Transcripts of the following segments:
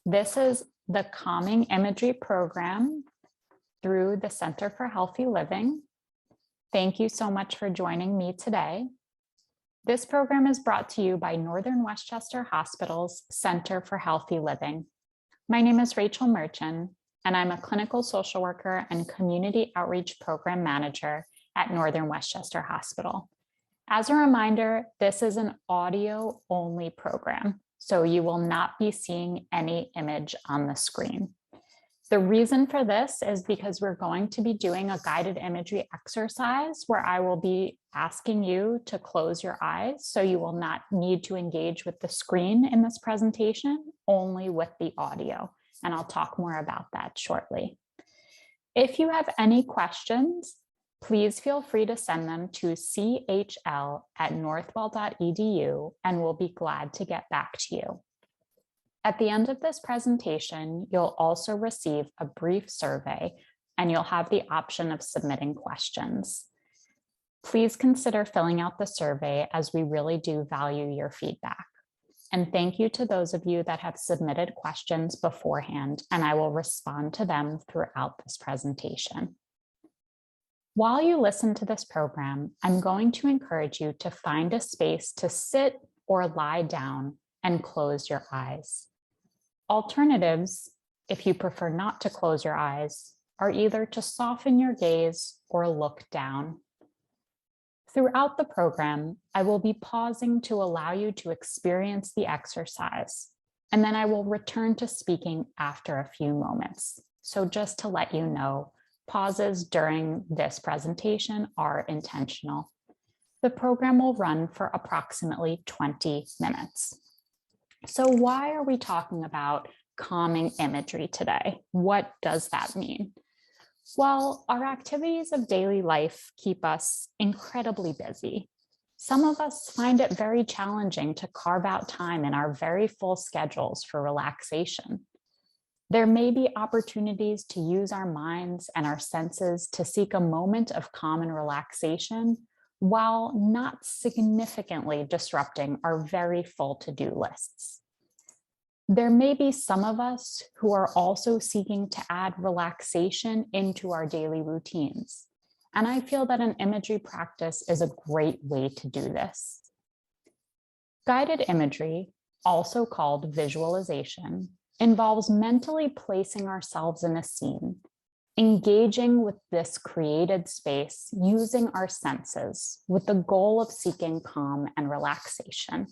This is the Calming Imagery program through the Center for Healthy Living. Thank you so much for joining me today. This program is brought to you by Northern Westchester Hospital's Center for Healthy Living. My name is Rachel Merchant, and I'm a clinical social worker and community outreach program manager at Northern Westchester Hospital. As a reminder, this is an audio-only program, so you will not be seeing any image on the screen. The reason for this is because we're going to be doing a guided imagery exercise where I will be asking you to close your eyes, so you will not need to engage with the screen in this presentation, only with the audio. And I'll talk more about that shortly. If you have any questions, please feel free to send them to chl@northwell.edu, and we'll be glad to get back to you. At the end of this presentation, you'll also receive a brief survey, and you'll have the option of submitting questions. Please consider filling out the survey, as we really do value your feedback. And thank you to those of you that have submitted questions beforehand, and I will respond to them throughout this presentation. While you listen to this program, I'm going to encourage you to find a space to sit or lie down and close your eyes. Alternatives, if you prefer not to close your eyes, are either to soften your gaze or look down. Throughout the program, I will be pausing to allow you to experience the exercise, and then I will return to speaking after a few moments. So just to let you know, pauses during this presentation are intentional. The program will run for approximately 20 minutes. So why are we talking about calming imagery today? What does that mean? Well, our activities of daily life keep us incredibly busy. Some of us find it very challenging to carve out time in our very full schedules for relaxation. There may be opportunities to use our minds and our senses to seek a moment of calm and relaxation while not significantly disrupting our very full to-do lists. There may be some of us who are also seeking to add relaxation into our daily routines, and I feel that an imagery practice is a great way to do this. Guided imagery, also called visualization, involves mentally placing ourselves in a scene, engaging with this created space using our senses with the goal of seeking calm and relaxation.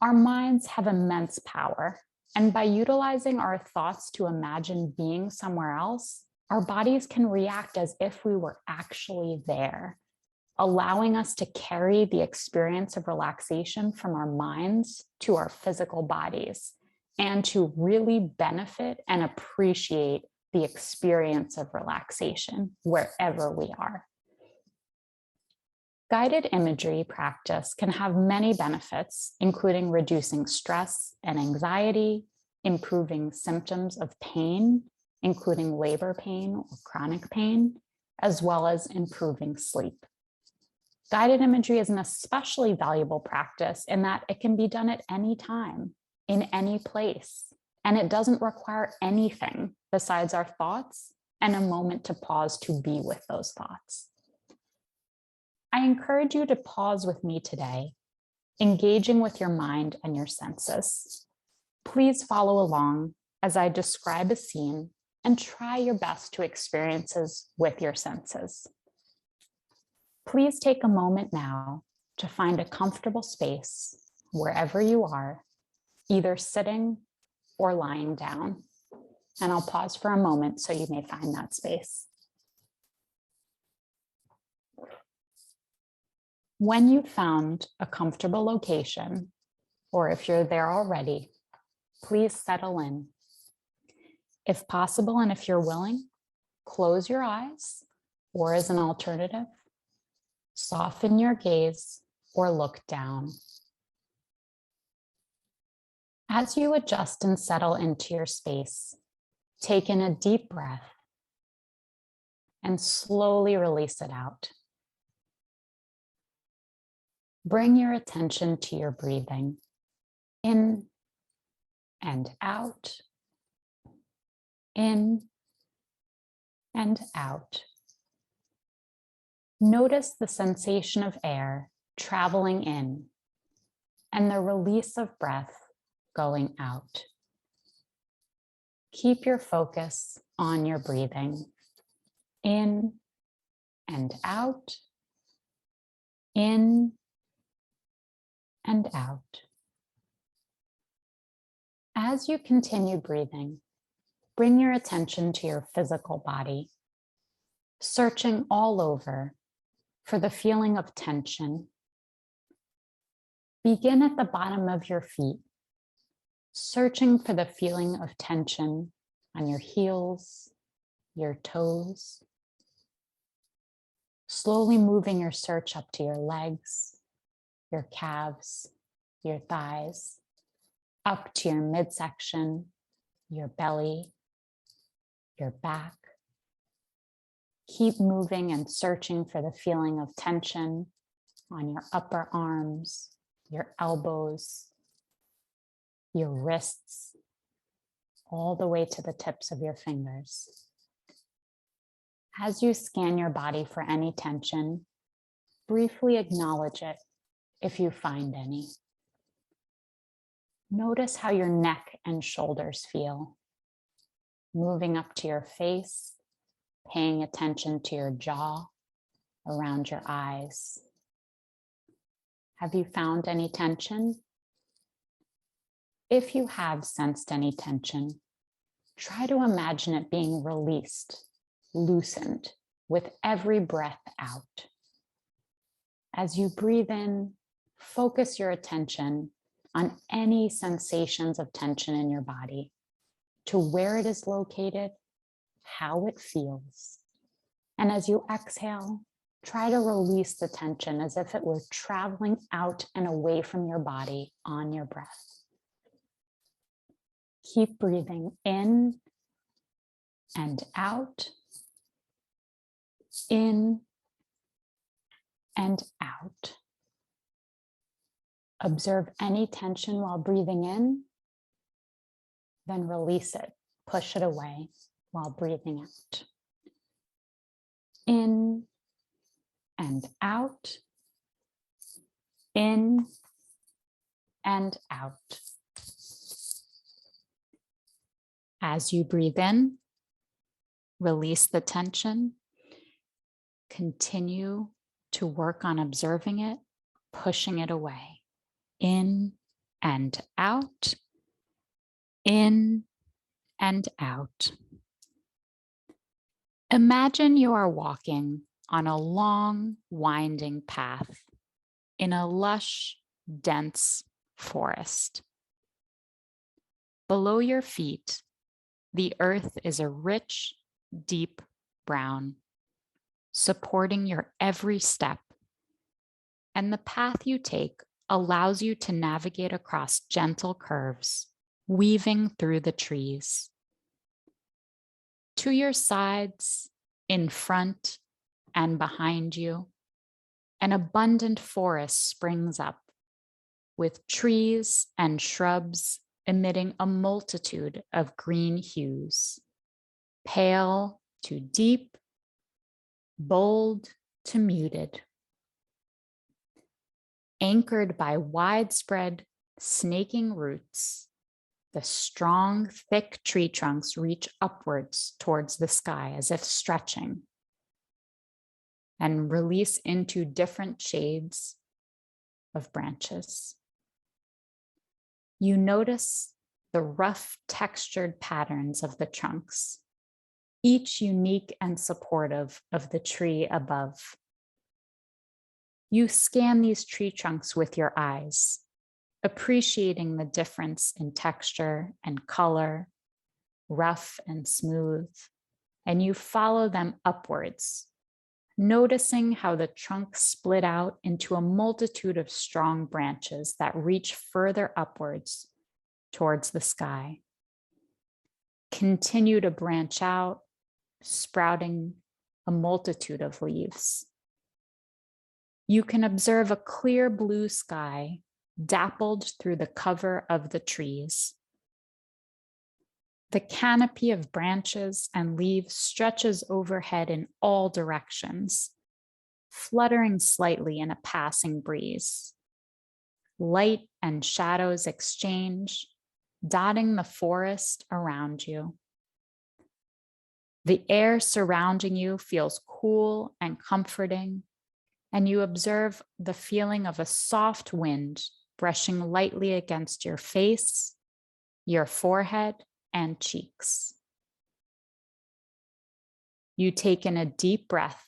Our minds have immense power, and by utilizing our thoughts to imagine being somewhere else, our bodies can react as if we were actually there, allowing us to carry the experience of relaxation from our minds to our physical bodies, and to really benefit and appreciate the experience of relaxation wherever we are. Guided imagery practice can have many benefits, including reducing stress and anxiety, improving symptoms of pain, including labor pain or chronic pain, as well as improving sleep. Guided imagery is an especially valuable practice in that it can be done at any time, in any place, and it doesn't require anything besides our thoughts and a moment to pause to be with those thoughts. I encourage you to pause with me today, engaging with your mind and your senses. Please follow along as I describe a scene and try your best to experiences with your senses. Please take a moment now to find a comfortable space wherever you are, either sitting or lying down. And I'll pause for a moment so you may find that space. When you've found a comfortable location, or if you're there already, please settle in. If possible, and if you're willing, close your eyes, or as an alternative, soften your gaze or look down. As you adjust and settle into your space, take in a deep breath and slowly release it out. Bring your attention to your breathing, in and out, in and out. Notice the sensation of air traveling in and the release of breath going out. Keep your focus on your breathing, in and out, in and out. As you continue breathing, bring your attention to your physical body, searching all over for the feeling of tension. Begin at the bottom of your feet, searching for the feeling of tension on your heels, your toes. Slowly moving your search up to your legs, your calves, your thighs, up to your midsection, your belly, your back. Keep moving and searching for the feeling of tension on your upper arms, your elbows, your wrists, all the way to the tips of your fingers. As you scan your body for any tension, briefly acknowledge it if you find any. Notice how your neck and shoulders feel, moving up to your face, paying attention to your jaw, around your eyes. Have you found any tension? If you have sensed any tension, try to imagine it being released, loosened with every breath out. As you breathe in, focus your attention on any sensations of tension in your body, to where it is located, how it feels. And as you exhale, try to release the tension as if it were traveling out and away from your body on your breath. Keep breathing in and out, in and out. Observe any tension while breathing in, then release it, push it away while breathing out. In and out, in and out. As you breathe in, release the tension. Continue to work on observing it, pushing it away. In and out, in and out. Imagine you are walking on a long, winding path in a lush, dense forest. Below your feet, the earth is a rich, deep brown, supporting your every step, and the path you take allows you to navigate across gentle curves, weaving through the trees. To your sides, in front, and behind you, an abundant forest springs up, with trees and shrubs emitting a multitude of green hues, pale to deep, bold to muted. Anchored by widespread, snaking roots, the strong, thick tree trunks reach upwards towards the sky as if stretching, and release into different shades of branches. You notice the rough, textured patterns of the trunks, each unique and supportive of the tree above. You scan these tree trunks with your eyes, appreciating the difference in texture and color, rough and smooth, and you follow them upwards, noticing how the trunks split out into a multitude of strong branches that reach further upwards towards the sky. Continue to branch out, sprouting a multitude of leaves. You can observe a clear blue sky dappled through the cover of the trees, The canopy of branches and leaves stretches overhead in all directions, fluttering slightly in a passing breeze. Light and shadows exchange, dotting the forest around you. The air surrounding you feels cool and comforting, and you observe the feeling of a soft wind brushing lightly against your face, your forehead, and cheeks. You take in a deep breath,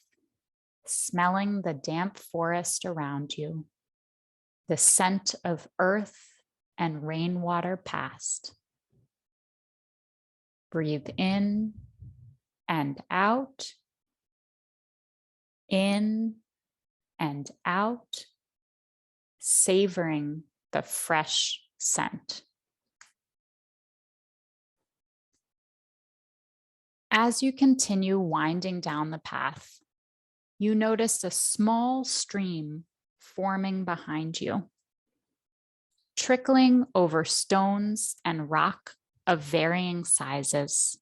smelling the damp forest around you, the scent of earth and rainwater past. Breathe in and out, in and out, savoring the fresh scent. As you continue winding down the path, you notice a small stream forming behind you, trickling over stones and rock of varying sizes.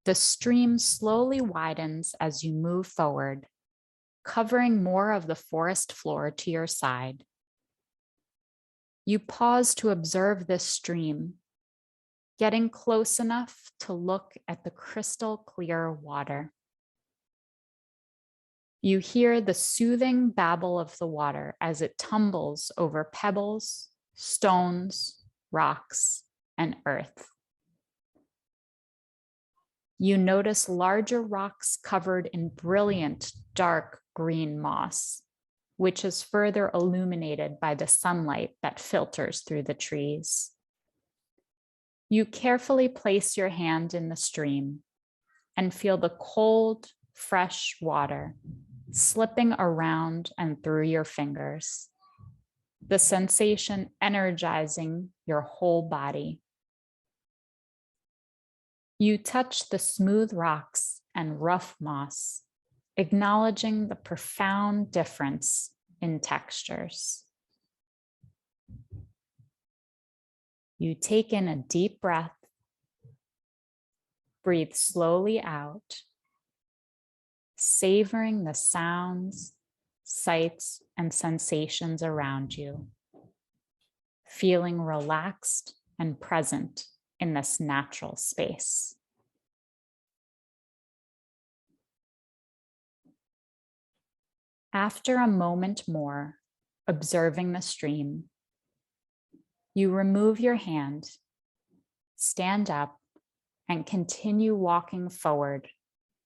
The stream slowly widens as you move forward, covering more of the forest floor to your side. You pause to observe this stream, getting close enough to look at the crystal clear water. You hear the soothing babble of the water as it tumbles over pebbles, stones, rocks, and earth. You notice larger rocks covered in brilliant dark green moss, which is further illuminated by the sunlight that filters through the trees. You carefully place your hand in the stream and feel the cold, fresh water slipping around and through your fingers, the sensation energizing your whole body. You touch the smooth rocks and rough moss, acknowledging the profound difference in textures. You take in a deep breath, breathe slowly out, savoring the sounds, sights, and sensations around you, feeling relaxed and present in this natural space. After a moment more, observing the stream, you remove your hand, stand up, and continue walking forward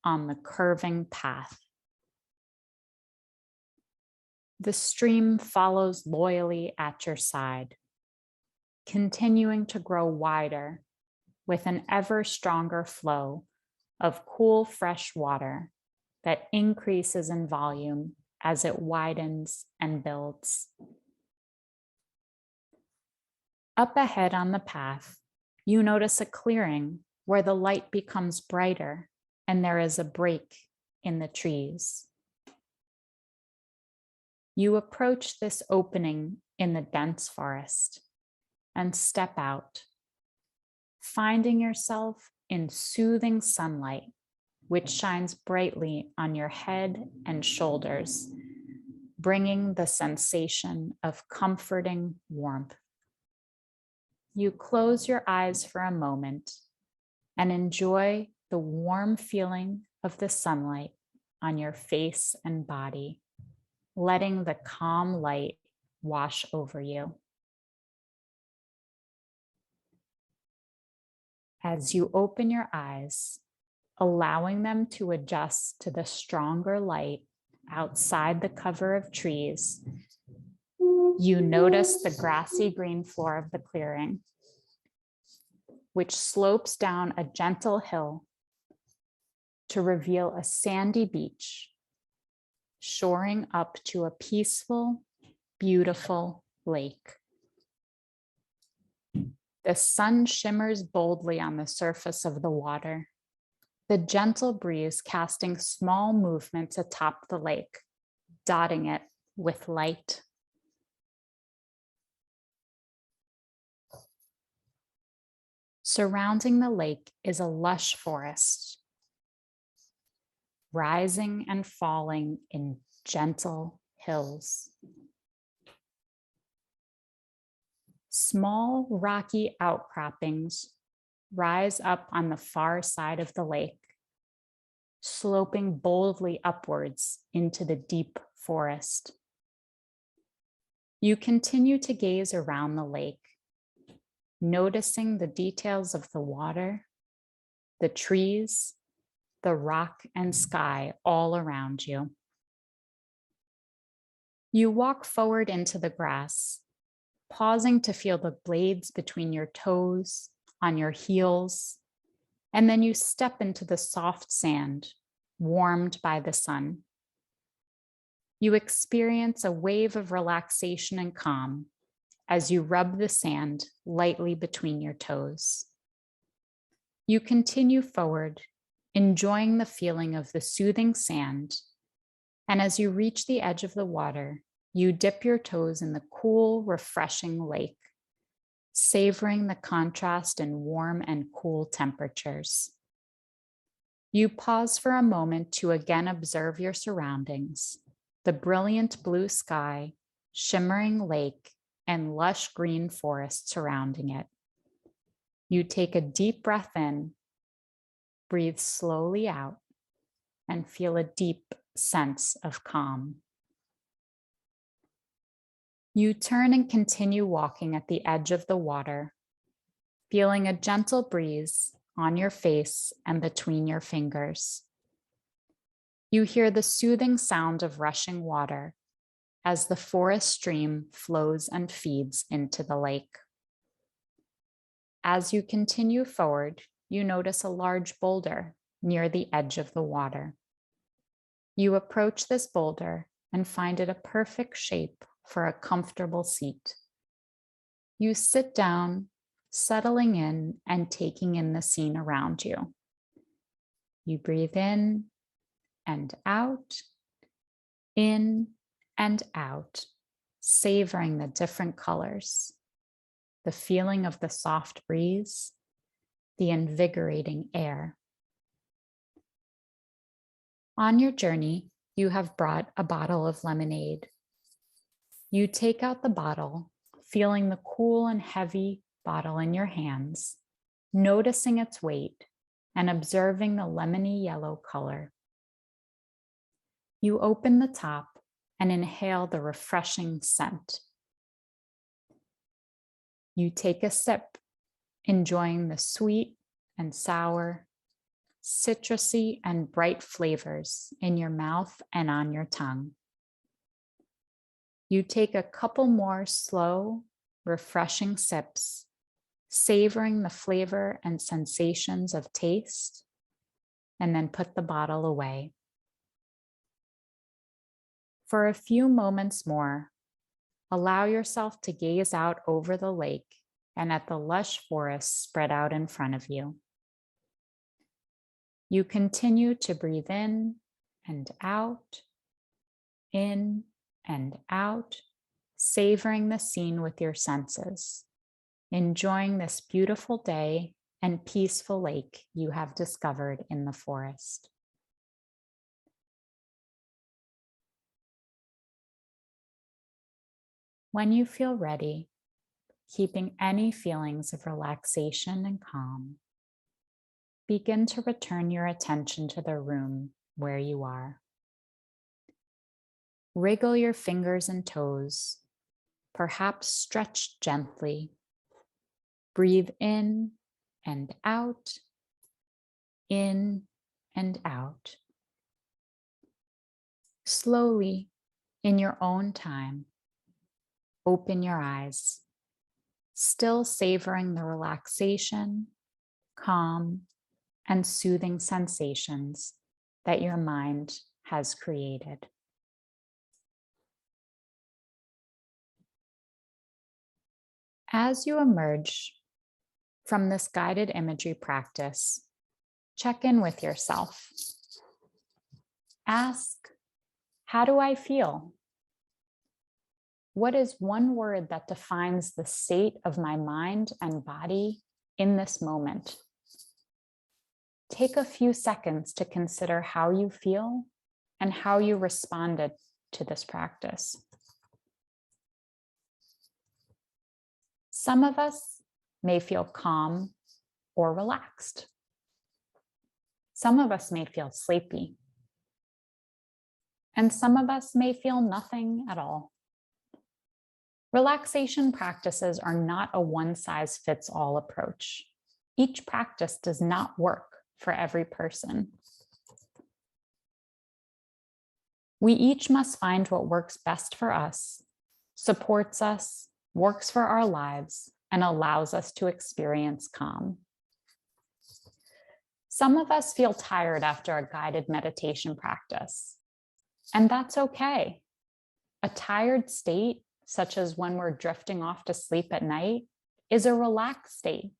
on the curving path. The stream follows loyally at your side, continuing to grow wider with an ever stronger flow of cool, fresh water that increases in volume as it widens and builds. Up ahead on the path, you notice a clearing where the light becomes brighter and there is a break in the trees. You approach this opening in the dense forest and step out, finding yourself in soothing sunlight, which shines brightly on your head and shoulders, bringing the sensation of comforting warmth. You close your eyes for a moment and enjoy the warm feeling of the sunlight on your face and body, letting the calm light wash over you. As you open your eyes, allowing them to adjust to the stronger light outside the cover of trees, you notice the grassy green floor of the clearing, which slopes down a gentle hill to reveal a sandy beach, shoring up to a peaceful, beautiful lake. The sun shimmers boldly on the surface of the water, the gentle breeze casting small movements atop the lake, dotting it with light. Surrounding the lake is a lush forest, rising and falling in gentle hills. Small rocky outcroppings rise up on the far side of the lake, sloping boldly upwards into the deep forest. You continue to gaze around the lake, noticing the details of the water, the trees, the rock and sky all around you. You walk forward into the grass, pausing to feel the blades between your toes, on your heels, and then you step into the soft sand, warmed by the sun. You experience a wave of relaxation and calm as you rub the sand lightly between your toes. You continue forward, enjoying the feeling of the soothing sand, and as you reach the edge of the water, you dip your toes in the cool, refreshing lake, savoring the contrast in warm and cool temperatures. You pause for a moment to again observe your surroundings, the brilliant blue sky, shimmering lake, and lush green forest surrounding it. You take a deep breath in, breathe slowly out, and feel a deep sense of calm. You turn and continue walking at the edge of the water, feeling a gentle breeze on your face and between your fingers. You hear the soothing sound of rushing water as the forest stream flows and feeds into the lake. As you continue forward, you notice a large boulder near the edge of the water. You approach this boulder and find it a perfect shape for a comfortable seat. You sit down, settling in and taking in the scene around you. You breathe in and out, in and out, savoring the different colors, the feeling of the soft breeze, the invigorating air. On your journey, you have brought a bottle of lemonade. You take out the bottle, feeling the cool and heavy bottle in your hands, noticing its weight and observing the lemony yellow color. You open the top and inhale the refreshing scent. You take a sip, enjoying the sweet and sour, citrusy and bright flavors in your mouth and on your tongue. You take a couple more slow, refreshing sips, savoring the flavor and sensations of taste, and then put the bottle away. For a few moments more, allow yourself to gaze out over the lake and at the lush forest spread out in front of you. You continue to breathe in and out, savoring the scene with your senses, enjoying this beautiful day and peaceful lake you have discovered in the forest. When you feel ready, keeping any feelings of relaxation and calm, begin to return your attention to the room where you are. Wriggle your fingers and toes, perhaps stretch gently. Breathe in and out, in and out. Slowly, in your own time, open your eyes, still savoring the relaxation, calm, and soothing sensations that your mind has created. As you emerge from this guided imagery practice, check in with yourself. Ask, how do I feel? What is one word that defines the state of my mind and body in this moment. Take a few seconds to consider how you feel and how you responded to this practice. Some of us may feel calm or relaxed. Some of us may feel sleepy. And some of us may feel nothing at all. Relaxation practices are not a one-size-fits-all approach. Each practice does not work for every person. We each must find what works best for us, supports us, works for our lives, and allows us to experience calm. Some of us feel tired after a guided meditation practice, and that's okay. A tired state, such as when we're drifting off to sleep at night, is a relaxed state.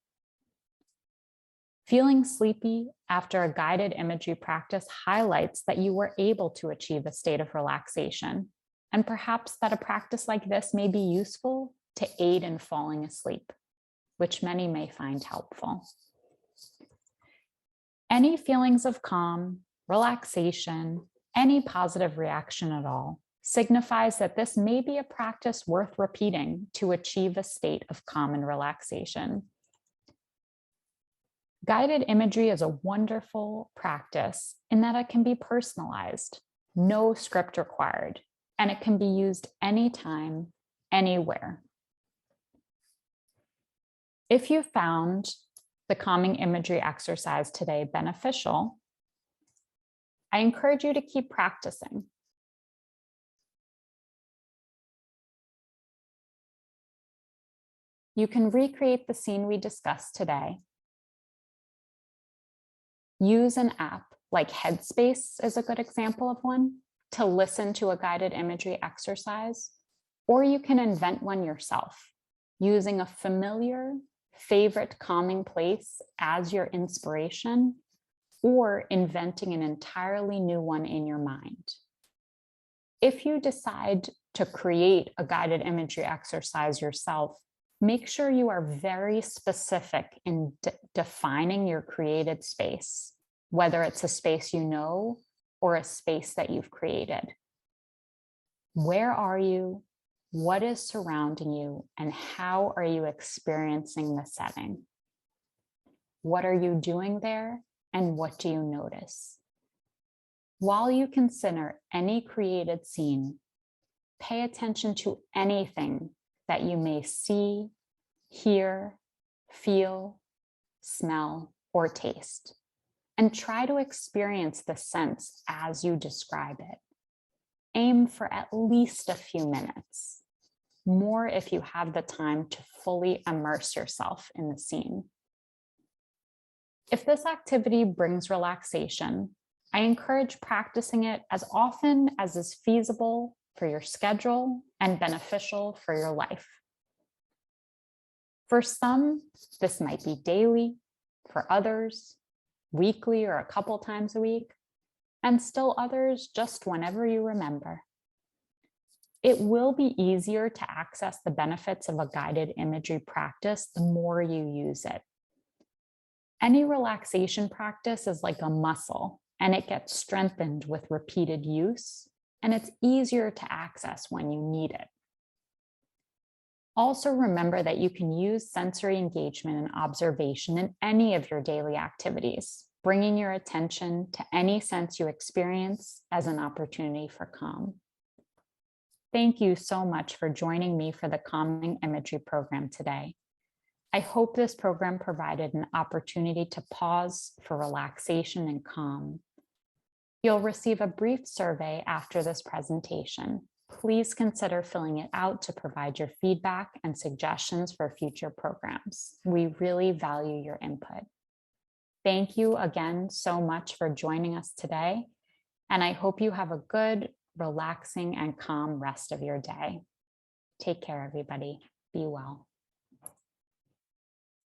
Feeling sleepy after a guided imagery practice highlights that you were able to achieve a state of relaxation, and perhaps that a practice like this may be useful to aid in falling asleep, which many may find helpful. Any feelings of calm, relaxation, any positive reaction at all signifies that this may be a practice worth repeating to achieve a state of calm and relaxation. Guided imagery is a wonderful practice in that it can be personalized, no script required, and it can be used anytime, anywhere. If you found the calming imagery exercise today beneficial, I encourage you to keep practicing. You can recreate the scene we discussed today. Use an app like Headspace is a good example of one to listen to a guided imagery exercise, or you can invent one yourself using a familiar, favorite calming place as your inspiration, or inventing an entirely new one in your mind. If you decide to create a guided imagery exercise yourself, make sure you are very specific in defining your created space, whether it's a space you know or a space that you've created. Where are you? What is surrounding you? And how are you experiencing the setting? What are you doing there? And what do you notice? While you consider any created scene, pay attention to anything that you may see, hear, feel, smell, or taste, and try to experience the sense as you describe it. Aim for at least a few minutes, more if you have the time to fully immerse yourself in the scene. If this activity brings relaxation, I encourage practicing it as often as is feasible for your schedule and beneficial for your life. For some, this might be daily. For others, weekly or a couple times a week, and still others just whenever you remember. It will be easier to access the benefits of a guided imagery practice the more you use it. Any relaxation practice is like a muscle, and it gets strengthened with repeated use, and it's easier to access when you need it. Also remember that you can use sensory engagement and observation in any of your daily activities, bringing your attention to any sense you experience as an opportunity for calm. Thank you so much for joining me for the Calming Imagery program today. I hope this program provided an opportunity to pause for relaxation and calm. You'll receive a brief survey after this presentation. Please consider filling it out to provide your feedback and suggestions for future programs. We really value your input. Thank you again so much for joining us today, and I hope you have a good, relaxing, and calm rest of your day. Take care, everybody. Be well.